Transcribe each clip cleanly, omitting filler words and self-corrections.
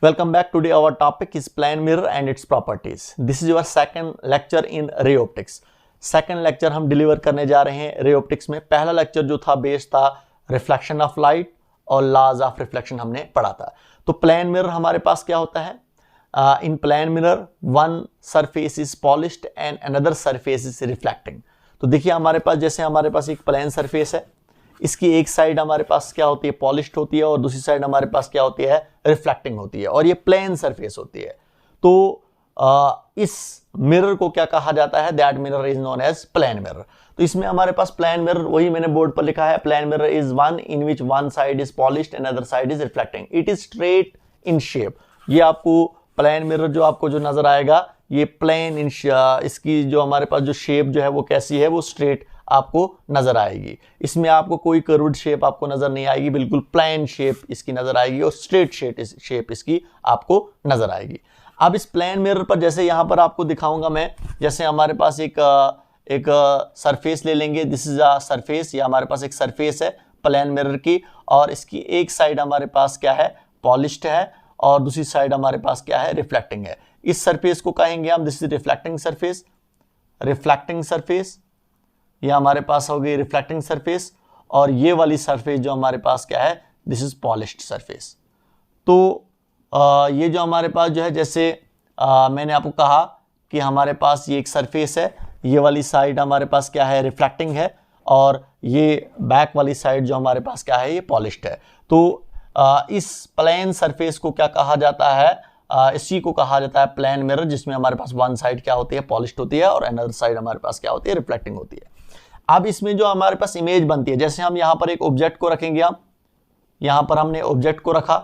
Welcome back. Today our topic is plane mirror and its properties. This is your second lecture in ray optics. Second lecture हम deliver करने जा रहे हैं ray optics में. पहला lecture जो था बेस था रिफ्लेक्शन ऑफ लाइट और लॉज ऑफ रिफ्लेक्शन हमने पढ़ा था. तो प्लेन मिरर हमारे पास क्या होता है? In plane mirror one surface is polished and another surface is reflecting. तो देखिए हमारे पास जैसे हमारे पास एक प्लेन सरफेस है, इसकी एक साइड हमारे पास क्या होती है? पॉलिश्ड होती है और दूसरी साइड हमारे पास क्या होती है? रिफ्लेक्टिंग होती है और ये प्लेन सरफेस होती है. तो इस मिरर को क्या कहा जाता है? That mirror is known as plane mirror. तो इसमें हमारे पास प्लेन मिरर वही मैंने बोर्ड पर लिखा है. Plane mirror is one in which one side is polished and other side is reflecting. It is straight in shape. ये आपको प्लेन मिरर जो आपको जो नजर आएगा ये प्लेन इन, इसकी जो हमारे पास जो शेप जो है वो कैसी है? वो स्ट्रेट आपको नजर आएगी. इसमें आपको कोई कर्व्ड शेप आपको नजर नहीं आएगी, बिल्कुल प्लेन शेप इसकी नजर आएगी और स्ट्रेट शेप इसकी आपको नजर आएगी. अब इस प्लेन मिरर पर जैसे यहां पर आपको दिखाऊंगा मैं, जैसे हमारे पास एक सरफेस ले लेंगे. This is a surface. ये हमारे पास एक सरफेस है प्लेन मिरर की और इसकी एक साइड हमारे पास क्या है? पॉलिश्ड है और दूसरी साइड हमारे पास क्या है? रिफ्लेक्टिंग है. इस सरफेस को कहेंगे हम this is reflecting surface. Reflecting surface ये हमारे पास हो गई रिफ्लेक्टिंग सरफेस और ये वाली सरफेस जो हमारे पास क्या है? This is polished surface. तो ये जो हमारे पास जो है जैसे मैंने आपको कहा कि हमारे पास ये एक सरफेस है, ये वाली साइड हमारे पास क्या है? रिफ्लेक्टिंग है और ये बैक वाली साइड जो हमारे पास क्या है? ये पॉलिश्ड है. तो इस प्लेन सरफेस को क्या कहा जाता है? इसी को कहा जाता है प्लेन मिरर, जिसमें हमारे पास वन साइड क्या होती है? पॉलिश्ड होती है और अनदर साइड हमारे पास क्या होती है? रिफ्लेक्टिंग होती है. अब इसमें जो हमारे पास इमेज बनती है, जैसे हम यहाँ पर एक ऑब्जेक्ट को रखेंगे, हम यहाँ पर हमने ऑब्जेक्ट को रखा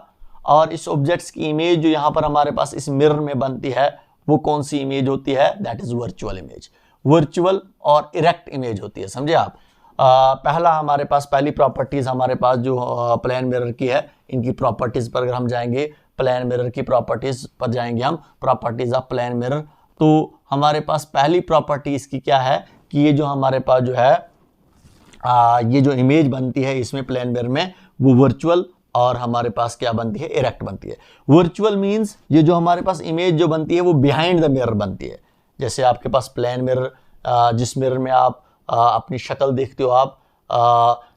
और इस ऑब्जेक्ट्स की इमेज जो यहाँ पर हमारे पास इस मिरर में बनती है वो कौन सी इमेज होती है? That is virtual image. Virtual और इरेक्ट इमेज होती है. समझे आप? पहला हमारे पास पहली प्रॉपर्टीज हमारे पास जो प्लेन मिरर की है, इनकी प्रॉपर्टीज पर अगर हम जाएंगे, प्लेन मिरर की प्रॉपर्टीज पर जाएंगे हम, प्रॉपर्टीज ऑफ प्लेन मिरर. तो हमारे पास पहली प्रॉपर्टी इसकी क्या है कि ये जो हमारे पास जो है ये जो इमेज बनती है इसमें प्लेन मिरर में वो वर्चुअल और हमारे पास क्या बनती है? इरेक्ट बनती है. वर्चुअल मींस ये जो हमारे पास इमेज जो बनती है वो बिहाइंड द मिरर बनती है. जैसे आपके पास प्लेन मिरर, जिस मिरर में आप अपनी शक्ल देखते हो, आप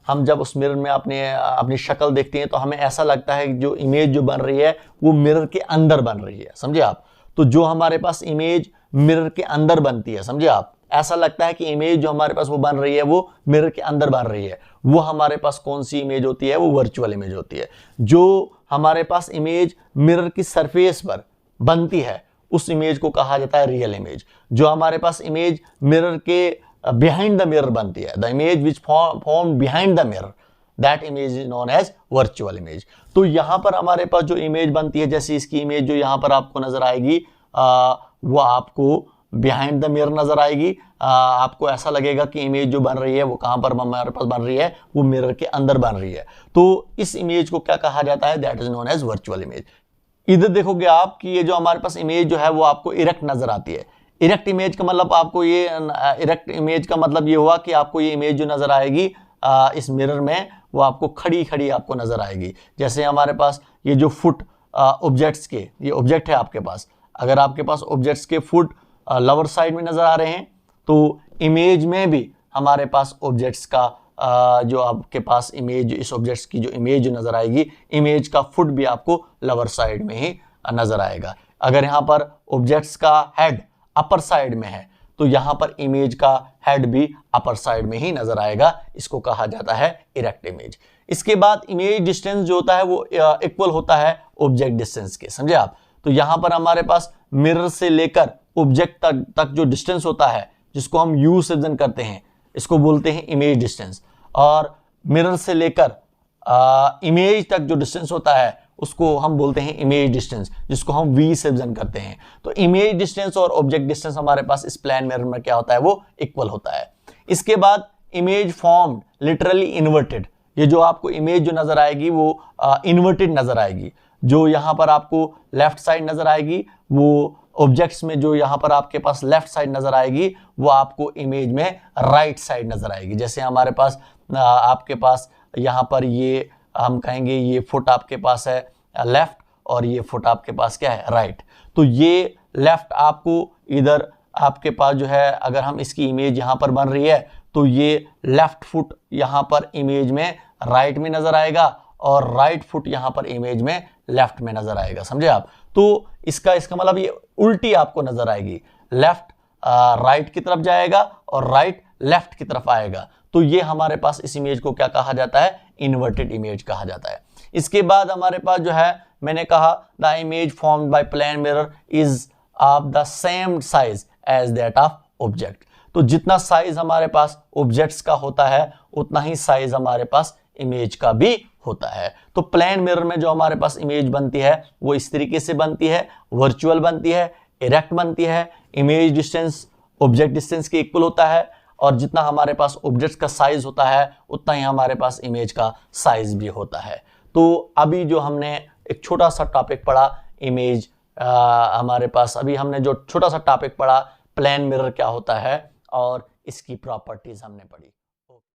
हम जब उस मिरर में अपनी शक्ल देखते हैं तो हमें ऐसा लगता है कि जो इमेज जो बन रही है वो मिरर के अंदर बन रही है. समझे आप? तो जो हमारे पास इमेज मिरर के अंदर बनती है, समझे आप, ऐसा लगता है कि इमेज जो हमारे पास वो बन रही है वो मिरर के अंदर बन रही है, वो हमारे पास कौन सी इमेज होती है? वो वर्चुअल इमेज होती है. जो हमारे पास इमेज मिरर की सरफेस पर बनती है उस इमेज को कहा जाता है रियल इमेज. जो हमारे पास इमेज मिरर के बिहाइंड द मिरर बनती है, the image which form behind the mirror, that image is known as virtual image. तो यहां पर हमारे पास जो इमेज बनती है, जैसे इसकी इमेज जो यहां पर आपको नजर आएगी, वो आपको बिहाइंड द मिरर नजर आएगी. आपको ऐसा लगेगा कि इमेज जो बन रही है वो कहां पर हमारे पास बन रही है? वो मिरर के अंदर बन रही है. तो इस इमेज को क्या कहा जाता है? That is known as virtual image. इधर देखोगे आप कि ये जो हमारे पास इमेज जो है वो आपको इरेक्ट नजर आती है. इरेक्ट इमेज का मतलब आपको ये, इरेक्ट इमेज का मतलब ये हुआ कि आपको ये इमेज जो नजर आएगी इस मिरर में वो आपको खड़ी खड़ी आपको नजर आएगी. जैसे हमारे पास ये जो फुट ऑब्जेक्ट्स के, ये ऑब्जेक्ट है आपके पास, अगर आपके पास ऑब्जेक्ट्स के फुट लोअर साइड में नजर आ रहे हैं तो इमेज में भी हमारे पास ऑब्जेक्ट्स का जो आपके पास इमेज, इस ऑब्जेक्ट्स की जो इमेज जो नजर आएगी, इमेज का फुट भी आपको लोअर साइड में ही नजर आएगा. अगर यहाँ पर ऑब्जेक्ट्स का हेड अपर साइड में है तो यहाँ पर इमेज का हेड भी अपर साइड में ही नजर आएगा. इसको कहा जाता है इरेक्ट इमेज. इसके बाद इमेज डिस्टेंस जो होता है वो इक्वल होता है ऑब्जेक्ट डिस्टेंस के. समझे आप? तो यहाँ पर हमारे पास मिरर से लेकर ऑब्जेक्ट तक जो डिस्टेंस होता है, जिसको हम यू से रिप्रेजेंट करते हैं, इसको बोलते हैं इमेज डिस्टेंस. और मिरर से लेकर इमेज तक जो डिस्टेंस होता है उसको हम बोलते हैं इमेज डिस्टेंस, जिसको हम वी से रिप्रेजेंट करते हैं. तो इमेज डिस्टेंस और ऑब्जेक्ट डिस्टेंस हमारे पास इस प्लेन मिरर में क्या होता है? वो इक्वल होता है. इसके बाद इमेज फॉर्म्ड लिटरली इन्वर्टेड. ये जो आपको इमेज जो नजर आएगी वो इन्वर्टेड नजर आएगी. जो यहाँ पर आपको लेफ्ट साइड नजर आएगी, वो ऑब्जेक्ट्स में जो यहाँ पर आपके पास लेफ्ट साइड नजर आएगी वो आपको इमेज में राइट साइड नजर आएगी. जैसे हमारे पास आपके पास यहाँ पर ये हम कहेंगे ये फुट आपके पास है लेफ्ट और ये फुट आपके पास क्या है, राइट। तो ये लेफ्ट आपको इधर आपके पास जो है, अगर हम इसकी इमेज यहाँ पर बन रही है तो ये लेफ्ट फुट यहाँ पर इमेज में राइट में नजर आएगा और राइट फुट यहाँ पर इमेज में लेफ्ट में नजर आएगा, समझे आप। तो इसका मतलब ये उल्टी आपको नजर आएगी, लेफ्ट राइट की तरफ जाएगा और राइट लेफ्ट की तरफ आएगा। तो ये हमारे पास इस इमेज को क्या कहा जाता है, इन्वर्टेड इमेज कहा जाता है। इसके बाद हमारे पास जो है, मैंने कहा the image formed by plane mirror is of the same size as that of object. तो जितना साइज हमारे पास ऑब्जेक्ट्स का होता है उतना ही साइज हमारे पास इमेज का भी होता है। तो प्लेन मिरर में जो हमारे पास इमेज बनती है वो इस तरीके से बनती है, वर्चुअल बनती है, इरेक्ट बनती है, इमेज डिस्टेंस ऑब्जेक्ट डिस्टेंस के इक्वल होता है और जितना हमारे पास ऑब्जेक्ट्स का साइज होता है उतना ही हमारे पास इमेज का साइज भी होता है। तो अभी जो हमने एक छोटा सा टॉपिक पढ़ा इमेज, हमारे पास अभी हमने जो छोटा सा टॉपिक पढ़ा प्लेन मिरर क्या होता है और इसकी प्रॉपर्टीज हमने पढ़ी।